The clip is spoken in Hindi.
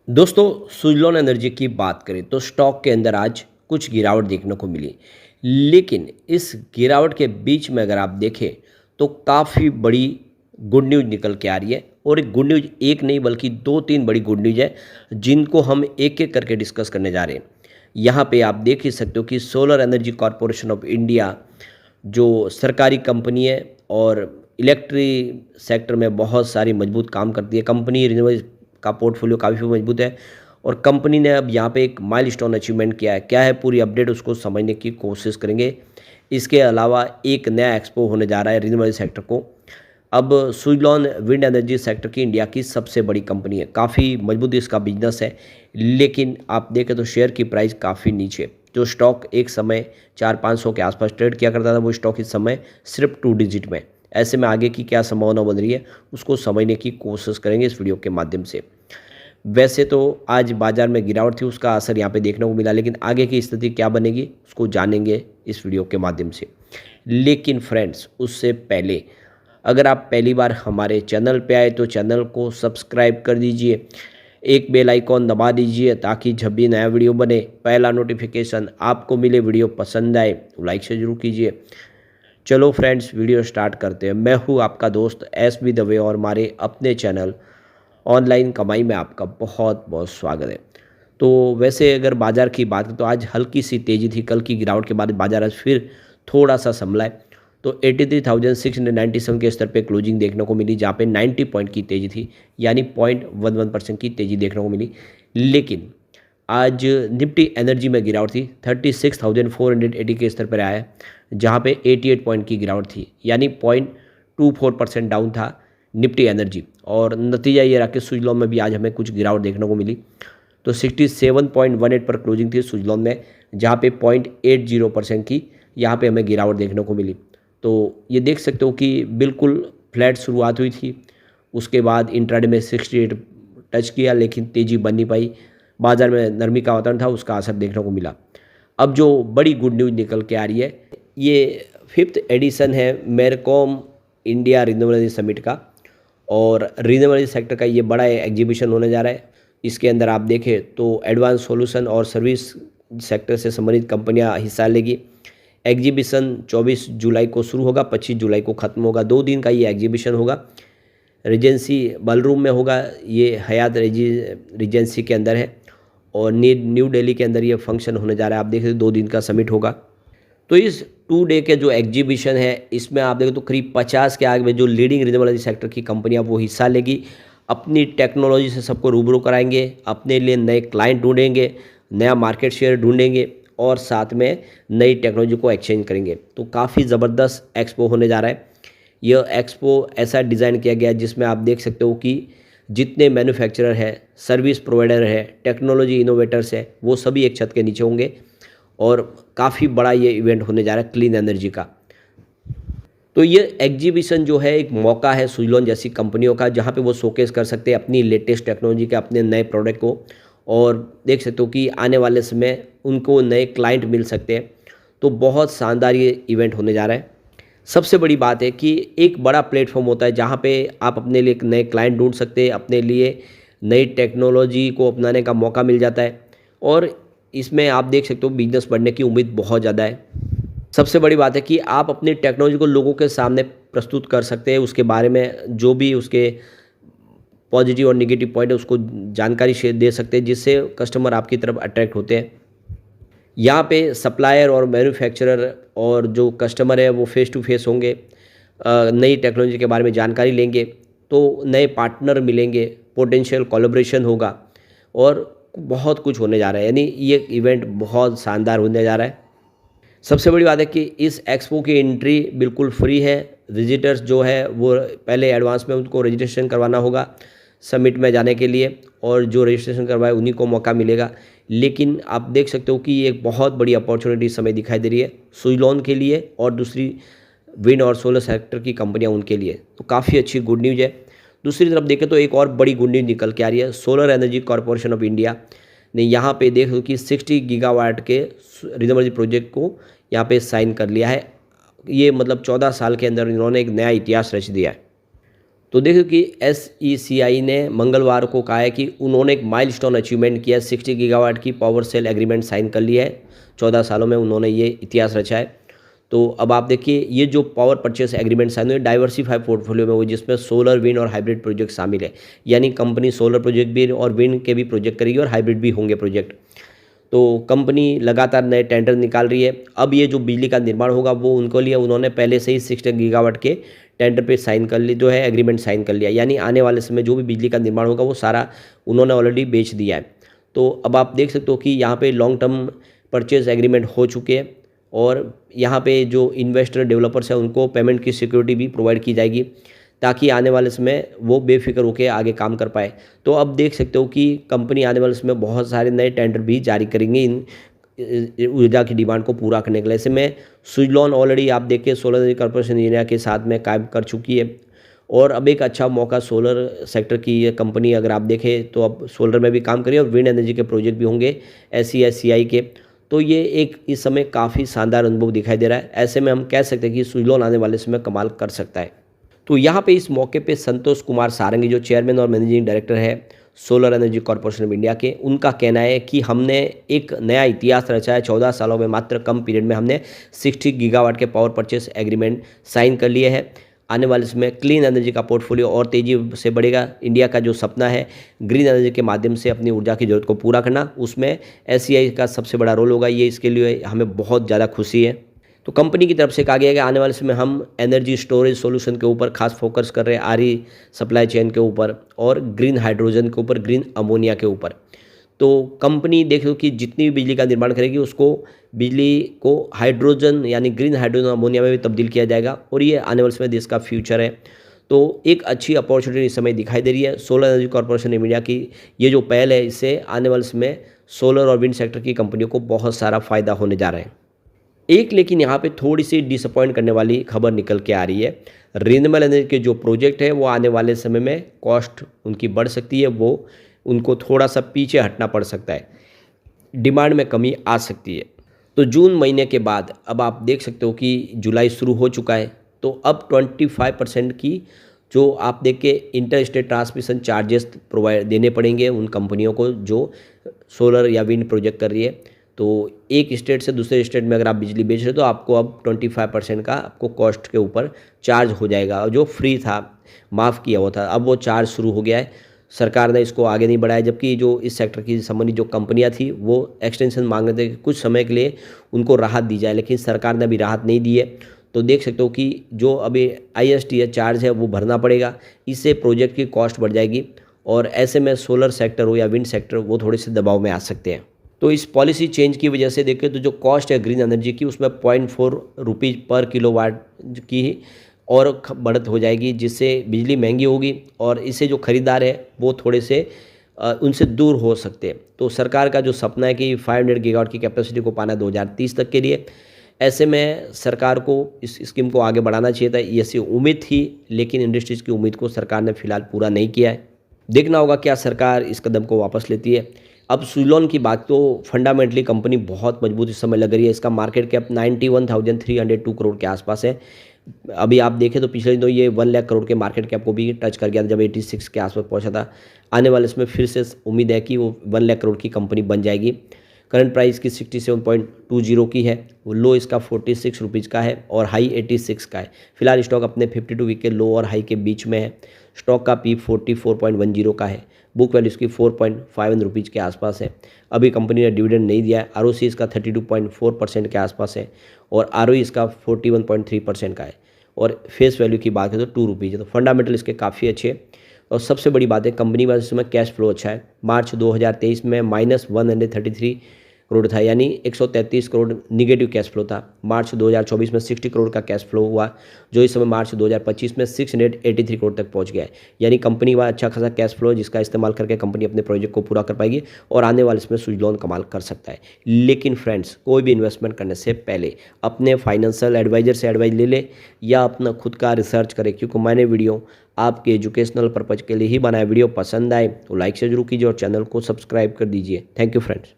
दोस्तों, सुज़लॉन एनर्जी की बात करें तो स्टॉक के अंदर आज कुछ गिरावट देखने को मिली। लेकिन इस गिरावट के बीच में अगर आप देखें तो काफ़ी बड़ी गुड न्यूज़ निकल के आ रही है। और एक गुड न्यूज़ एक नहीं बल्कि 2-3 बड़ी गुड न्यूज़ है, जिनको हम एक-एक करके डिस्कस करने जा रहे हैं। यहाँ पे आप देख ही सकते हो कि solar energy corporation of India जो सरकारी कंपनी है और इलेक्ट्रिक सेक्टर में बहुत सारी मजबूत काम करती है। कंपनी रिन्यूएबल का पोर्टफोलियो काफ़ी मजबूत है और कंपनी ने अब यहाँ पे एक माइलस्टोन अचीवमेंट किया है। क्या है पूरी अपडेट, उसको समझने की कोशिश करेंगे। इसके अलावा एक नया एक्सपो होने जा रहा है रिन्यूएबल सेक्टर को। अब सुज़लॉन विंड एनर्जी सेक्टर की इंडिया की सबसे बड़ी कंपनी है, काफ़ी मजबूत इसका बिजनेस है। लेकिन आप देखें तो शेयर की प्राइस काफ़ी नीचे है। जो स्टॉक एक समय 400-500 के आसपास ट्रेड किया करता था, वो स्टॉक इस समय सिर्फ 2 डिजिट में। ऐसे में आगे की क्या संभावना बन रही है, उसको समझने की कोशिश करेंगे इस वीडियो के माध्यम से। वैसे तो आज बाजार में गिरावट थी, उसका असर यहाँ पे देखने को मिला, लेकिन आगे की स्थिति क्या बनेगी उसको जानेंगे इस वीडियो के माध्यम से। लेकिन फ्रेंड्स, उससे पहले अगर आप पहली बार हमारे चैनल पे आए तो चैनल को सब्सक्राइब कर दीजिए, एक बेल आइकॉन दबा दीजिए ताकि जब भी नया वीडियो बने पहला नोटिफिकेशन आपको मिले। वीडियो पसंद आए तो लाइक से जरूर कीजिए। चलो फ्रेंड्स, वीडियो स्टार्ट करते हैं। मैं हूँ आपका दोस्त एस बी दवे और हमारे अपने चैनल ऑनलाइन कमाई में आपका बहुत बहुत स्वागत है। तो वैसे अगर बाज़ार की बात करें तो आज हल्की सी तेज़ी थी। कल की गिरावट के बाद बाज़ार आज फिर थोड़ा सा संभला है। तो 83,697 के स्तर पे क्लोजिंग देखने को मिली, जहाँ पे 90 पॉइंट की तेज़ी थी, यानी 0.11% की तेज़ी देखने को मिली। लेकिन आज निफ्टी एनर्जी में गिरावट थी, 36,480 के स्तर पर आया है, जहाँ पे 88 पॉइंट की गिरावट थी, यानी 0.24% डाउन था निफ्टी एनर्जी। और नतीजा ये रहा कि सुज़लॉन में भी आज हमें कुछ गिरावट देखने को मिली। तो 67.18 पर क्लोजिंग थी सुज़लॉन में, जहाँ पे 0.80% की यहाँ पे हमें गिरावट देखने को मिली। तो ये देख सकते हो कि बिल्कुल फ्लैट शुरुआत हुई थी, उसके बाद इंट्राडे में 68 टच किया, लेकिन तेज़ी बन नहीं पाई। बाज़ार में नरमी का वातावरण था, उसका असर देखने को मिला। अब जो बड़ी गुड न्यूज़ निकल के आ रही है, ये 5th एडिशन है Mercom India renewable energy summit का, और रिन्यूएबल एनर्जी सेक्टर का ये बड़ा एग्जीबिशन होने जा रहा है। इसके अंदर आप देखें तो एडवांस सॉल्यूशन और सर्विस सेक्टर से संबंधित कंपनियां हिस्सा लेगी। एग्जीबिशन 24 जुलाई को शुरू होगा, 25 जुलाई को ख़त्म होगा। 2 दिन का ये एग्जीबिशन होगा। रिजेंसी बलरूम में होगा, ये हयात रिजेंसी के अंदर है, और न्यू दिल्ली के अंदर ये फंक्शन होने जा रहा है। आप देखें 2 दिन का समिट होगा। तो इस 2 डे के जो एग्जीबिशन है, इसमें आप देखें तो करीब 50 के आगे में जो लीडिंग रिन्यूएबल एनर्जी सेक्टर की कंपनियां वो हिस्सा लेगी। अपनी टेक्नोलॉजी से सबको रूबरू कराएंगे, अपने लिए नए क्लाइंट ढूंढेंगे, नया मार्केट शेयर ढूंढेंगे, और साथ में नई टेक्नोलॉजी को एक्सचेंज करेंगे। तो काफ़ी ज़बरदस्त एक्सपो होने जा रहा है। यह एक्सपो ऐसा डिज़ाइन किया गया है जिसमें आप देख सकते हो कि जितने मैन्युफैक्चरर है, सर्विस प्रोवाइडर है, टेक्नोलॉजी इनोवेटर्स है, वो सभी एक छत के नीचे होंगे। और काफ़ी बड़ा ये इवेंट होने जा रहा है क्लीन एनर्जी का। तो ये एग्जीबिशन जो है एक मौका है सुज़लॉन जैसी कंपनियों का, जहाँ पे वो शोकेस कर सकते हैं अपनी लेटेस्ट टेक्नोलॉजी के, अपने नए प्रोडक्ट को। और देख सकते हो कि आने वाले समय उनको नए क्लाइंट मिल सकते हैं। तो बहुत शानदार ये इवेंट होने जा रहा है। सबसे बड़ी बात है कि एक बड़ा प्लेटफॉर्म होता है जहाँ पे आप अपने लिए एक नए क्लाइंट ढूंढ सकते हैं, अपने लिए नई टेक्नोलॉजी को अपनाने का मौका मिल जाता है। और इसमें आप देख सकते हो बिजनेस बढ़ने की उम्मीद बहुत ज़्यादा है। सबसे बड़ी बात है कि आप अपनी टेक्नोलॉजी को लोगों के सामने प्रस्तुत कर सकते हैं, उसके बारे में जो भी उसके पॉजिटिव और नेगेटिव पॉइंट है उसको जानकारी शेयर दे सकते हैं, जिससे कस्टमर आपकी तरफ अट्रैक्ट होते हैं। यहाँ पे सप्लायर और मैन्युफैक्चरर और जो कस्टमर है वो फेस टू फेस होंगे, नई टेक्नोलॉजी के बारे में जानकारी लेंगे, तो नए पार्टनर मिलेंगे, पोटेंशियल कोलैबोरेशन होगा, और बहुत कुछ होने जा रहा है। यानी ये इवेंट बहुत शानदार होने जा रहा है। सबसे बड़ी बात है कि इस एक्सपो की एंट्री बिल्कुल फ्री है। विजिटर्स जो है वो पहले एडवांस में उनको रजिस्ट्रेशन करवाना होगा समिट में जाने के लिए, और जो रजिस्ट्रेशन करवाए उन्हीं को मौका मिलेगा। लेकिन आप देख सकते हो कि ये एक बहुत बड़ी अपॉर्चुनिटी इस समय दिखाई दे रही है सुज़लॉन के लिए और दूसरी विंड और सोलर सेक्टर की कंपनियां उनके लिए। तो काफ़ी अच्छी गुड न्यूज़ है। दूसरी तरफ देखें तो एक और बड़ी गुड न्यूज़ निकल के आ रही है। Solar energy corporation of India ने यहाँ पे देखो कि 60 गीगावाट के रिन्यूएबल एनर्जी प्रोजेक्ट को यहाँ पे साइन कर लिया है। ये मतलब 14 साल के अंदर इन्होंने एक नया इतिहास रच दिया है। तो देखो कि SECI ने मंगलवार को कहा है कि उन्होंने एक माइलस्टोन अचीवमेंट किया, 60 गीगावाट की पावर सेल एग्रीमेंट साइन कर लिया है। 14 सालों में उन्होंने ये इतिहास रचा है। तो अब आप देखिए ये जो पावर परचेस एग्रीमेंट साइन हुए डाइवर्सिफाइड पोर्टफोलियो में हुए, जिसमें सोलर, विंड और हाइब्रिड प्रोजेक्ट शामिल है। यानी कंपनी सोलर प्रोजेक्ट भी और विंड के भी प्रोजेक्ट करेगी और हाइब्रिड भी होंगे प्रोजेक्ट। तो कंपनी लगातार नए टेंडर निकाल रही है। अब ये जो बिजली का निर्माण होगा वो उनको लिए उन्होंने पहले से ही 60 गीगावाट के टेंडर पे साइन कर ली, जो है एग्रीमेंट साइन कर लिया। यानी आने वाले समय जो भी बिजली का निर्माण होगा वो सारा उन्होंने ऑलरेडी बेच दिया है। तो अब आप देख सकते हो कि यहाँ पे लॉन्ग टर्म परचेज एग्रीमेंट हो चुके हैं और यहाँ पे जो इन्वेस्टर डेवलपर्स हैं उनको पेमेंट की सिक्योरिटी भी प्रोवाइड की जाएगी, ताकि आने वाले समय वो बेफिक्र होकर आगे काम कर पाए। तो अब देख सकते हो कि कंपनी आने वाले समय बहुत सारे नए टेंडर भी जारी करेंगे इन ऊर्जा की डिमांड को पूरा करने के लिए। ऐसे में सुजलॉन ऑलरेडी आप देखिए सोलर एनर्जी कॉर्पोरेशन इंडिया के साथ में कायम कर चुकी है और अब एक अच्छा मौका सोलर सेक्टर की ये कंपनी अगर आप देखें तो अब सोलर में भी काम करिए और विंड एनर्जी के प्रोजेक्ट भी होंगे SECI के। तो ये एक इस समय काफ़ी शानदार अनुभव दिखाई दे रहा है। ऐसे में हम कह सकते हैं कि सुजलॉन आने वाले समय कमाल कर सकता है। तो यहाँ पे इस मौके पे संतोष कुमार सारंगी जो चेयरमैन और मैनेजिंग डायरेक्टर है solar energy corporation of India के, उनका कहना है कि हमने एक नया इतिहास रचा है। 14 सालों में मात्र कम पीरियड में हमने 60 गीगावाट के पावर परचेस एग्रीमेंट साइन कर लिए हैं। आने वाले समय क्लीन एनर्जी का पोर्टफोलियो और तेज़ी से बढ़ेगा। इंडिया का जो सपना है ग्रीन एनर्जी के माध्यम से अपनी ऊर्जा की ज़रूरत को पूरा करना, उसमें SECI का सबसे बड़ा रोल होगा। ये इसके लिए हमें बहुत ज़्यादा खुशी है। तो कंपनी की तरफ से कहा गया है कि आने वाले समय हम एनर्जी स्टोरेज सॉल्यूशन के ऊपर खास फोकस कर रहे हैं, RE सप्लाई चेन के ऊपर और ग्रीन हाइड्रोजन के ऊपर, ग्रीन अमोनिया के ऊपर। तो कंपनी देख लो कि जितनी भी बिजली का निर्माण करेगी उसको बिजली को हाइड्रोजन यानी ग्रीन हाइड्रोजन अमोनिया में भी तब्दील किया जाएगा और ये आने वाले समय देश का फ्यूचर है। तो एक अच्छी अपॉर्चुनिटी इस समय दिखाई दे रही है। Solar energy corporation of India की ये जो पहल है, इससे आने वाले समय सोलर और विंड सेक्टर की कंपनियों को बहुत सारा फायदा होने जा रहा है। एक लेकिन यहाँ पे थोड़ी सी डिसअपॉइंट करने वाली खबर निकल के आ रही है। रिन्यूएबल एनर्जी के जो प्रोजेक्ट है वो आने वाले समय में कॉस्ट उनकी बढ़ सकती है, वो उनको थोड़ा सा पीछे हटना पड़ सकता है, डिमांड में कमी आ सकती है। तो जून महीने के बाद अब आप देख सकते हो कि जुलाई शुरू हो चुका है, तो अब 25% की जो आप देख के inter state transmission charges provide देने पड़ेंगे उन कंपनियों को जो सोलर या विंड प्रोजेक्ट कर रही है। तो एक स्टेट से दूसरे स्टेट में अगर आप बिजली बेच रहे हो तो आपको अब 25% का आपको कॉस्ट के ऊपर चार्ज हो जाएगा। और जो फ्री था, माफ़ किया हुआ था, अब वो चार्ज शुरू हो गया है। सरकार ने इसको आगे नहीं बढ़ाया, जबकि जो इस सेक्टर की संबंधित जो कंपनियां थी वो एक्सटेंशन मांग रहे थे कि कुछ समय के लिए उनको राहत दी जाए, लेकिन सरकार ने अभी राहत नहीं दी है। तो देख सकते हो कि जो अभी IST चार्ज है वो भरना पड़ेगा, इससे प्रोजेक्ट की कॉस्ट बढ़ जाएगी और ऐसे में सोलर सेक्टर हो या विंड सेक्टर वो थोड़े से दबाव में आ सकते हैं। तो इस पॉलिसी चेंज की वजह से देखें तो जो कॉस्ट है ग्रीन एनर्जी की उसमें 0.4 रुपीज़ पर किलोवाट की और बढ़त हो जाएगी, जिससे बिजली महंगी होगी और इससे जो खरीदार है वो थोड़े से उनसे दूर हो सकते हैं। तो सरकार का जो सपना है कि 500 गीगावाट की कैपेसिटी को पाना 2030 तक के लिए, ऐसे में सरकार को इस स्कीम को आगे बढ़ाना चाहिए था, ऐसी उम्मीद थी, लेकिन इंडस्ट्रीज़ की उम्मीद को सरकार ने फिलहाल पूरा नहीं किया है। देखना होगा क्या सरकार इस कदम को वापस लेती है। अब सुजलॉन की बात तो फंडामेंटली कंपनी बहुत मजबूत इस समय लग रही है। इसका मार्केट कैप 91,302 करोड़ के आसपास है। अभी आप देखें तो पिछले दिनों ये 1 लाख करोड़ के मार्केट कैप को भी टच कर गया था जब 86 के आसपास पहुंचा था। आने वाले इसमें फिर से उम्मीद है कि वो 1 लाख करोड़ की कंपनी बन जाएगी। करंट प्राइस की 67.20 की है, वो लो इसका 46 रुपीज़ का है और हाई 86 का है। फिलहाल स्टॉक अपने 52 वीक के लो और हाई के बीच में है। स्टॉक का पी 44.10 का है। बुक वैल्यू इसकी 4.51 रुपीज़ के आसपास है। अभी कंपनी ने डिविडेंड नहीं दिया है। ROC इसका 32.4% के आसपास है और ROE इसका 41.3% का है और फेस वैल्यू की बात है तो 2 रुपीज़ है। तो फंडामेंटल इसके काफ़ी अच्छे हैं और सबसे बड़ी बात है कंपनी में इस समय कैश फ्लो अच्छा है। मार्च 2023 में -133 करोड़ था, यानी 133 करोड़ निगेटिव कैश फ्लो था। मार्च 2024 में 60 करोड़ का कैश फ्लो हुआ, जो इस समय मार्च 2025 में 683 करोड़ तक पहुंच गया है। यानी कंपनी का अच्छा खासा कैश फ्लो है, जिसका इस्तेमाल करके कंपनी अपने प्रोजेक्ट को पूरा कर पाएगी और आने वाले इसमें सुजलॉन कमाल कर सकता है। लेकिन फ्रेंड्स, कोई भी इन्वेस्टमेंट करने से पहले अपने फाइनेंशियल एडवाइजर से एडवाइस ले ले या अपना खुद का रिसर्च करें, क्योंकि मैंने वीडियो आपके एजुकेशनल पर्पज़ के लिए ही बनाया। वीडियो पसंद आए तो लाइक से जरूर कीजिए और चैनल को सब्सक्राइब कर दीजिए। Thank you friends.